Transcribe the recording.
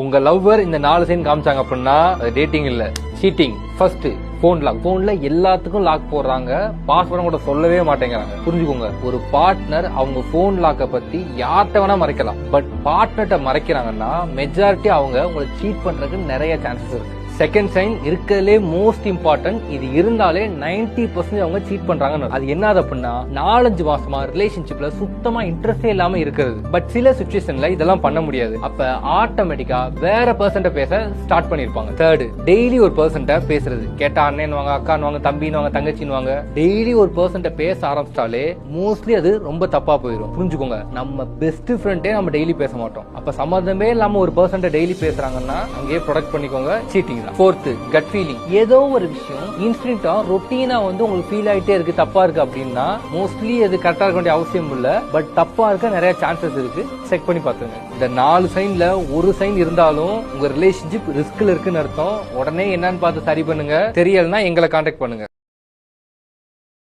உங்க லவ்வர் இந்த 4 சைன் காமிச்சாங்க அப்படின்னா டேட்டிங் இல்ல, சீட்டிங். First phone lock. போன்ல எல்லாத்துக்கும் லாக் போடுறாங்க, பாஸ்வேர்டும் கூட சொல்லவே மாட்டேங்கிறாங்க. புரிஞ்சுக்கோங்க, ஒரு பார்ட்னர் அவங்க போன் லாக்க பத்தி யார்கிட்ட வேணா மறைக்கலாம், பட் பார்ட்னர்ட்ட மறைக்கிறாங்கன்னா மெஜாரிட்டி அவங்க உங்களை சீட் பண்றதுக்கு நிறைய சான்சஸ் இருக்கு. செகண்ட் சைன் இருக்கிறதுலே மோஸ்ட் இம்பார்ட்டன்ட். இது இருந்தாலே 90% அவங்க சீட் பண்றாங்க. அது என்னது அப்படின்னா 4-5 மாசமா ரிலேஷன்ஷிப்ல சுத்தமா இன்ட்ரெஸ்டே இல்லாம இருக்கிறது. பட் சில சிச்சுவேஷன்ல இதெல்லாம் பண்ண முடியாது. அப்ப ஆட்டோமேட்டிக்கா வேற பர்சன்ட்ட பேச ஸ்டார்ட் பண்ணிருப்பாங்க. தேர்ட், டெய்லி ஒரு பர்சன்ட்ட பேசுறது. கேட்டா அண்ணன்வாங்க, அக்கான்வாங்க, தம்பின்வாங்க, தங்கச்சின்வாங்க. டெய்லி ஒரு பர்சன்ட்ட பேச ஆரம்பிச்சிட்டாலே மோஸ்ட்லி அது ரொம்ப தப்பா போயிடும். புரிஞ்சுக்கோங்க, நம்ம பெஸ்ட் ஃப்ரெண்டே நம்ம டெய்லி பேச மாட்டோம். அப்ப சம்மந்தமே இல்லாம ஒரு பர்சன்ட்ட டெய்லி பேசுறாங்கன்னா அங்கேயே ப்ரொடெக்ட் பண்ணிக்கோங்க, சீட்டிங். Fourth, cut feeling. ஏதோ ஒரு விஷயம் இன்ஸ்டிங்க்டா ரொட்டீனா உங்களுக்கு ஃபீல் ஆயிட்டே இருக்கு, தப்பா இருக்கு அப்படின்னா மோஸ்ட்லி அது கரெக்டா இருக்க வேண்டிய அவசியம் இல்ல, பட் தப்பா இருக்க நிறைய சான்சஸ் இருக்கு. செக் பண்ணி பாத்துங்க. இந்த 4 சைன்ல ஒரு சைன் இருந்தாலும் உங்க ரிலேஷன்ஷிப் ரிஸ்க்ல இருக்குன்னு அர்த்தம். உடனே என்னன்னு பார்த்து சரி பண்ணுங்க. தெரியலன்னா எங்களை கான்டாக்ட் பண்ணுங்க.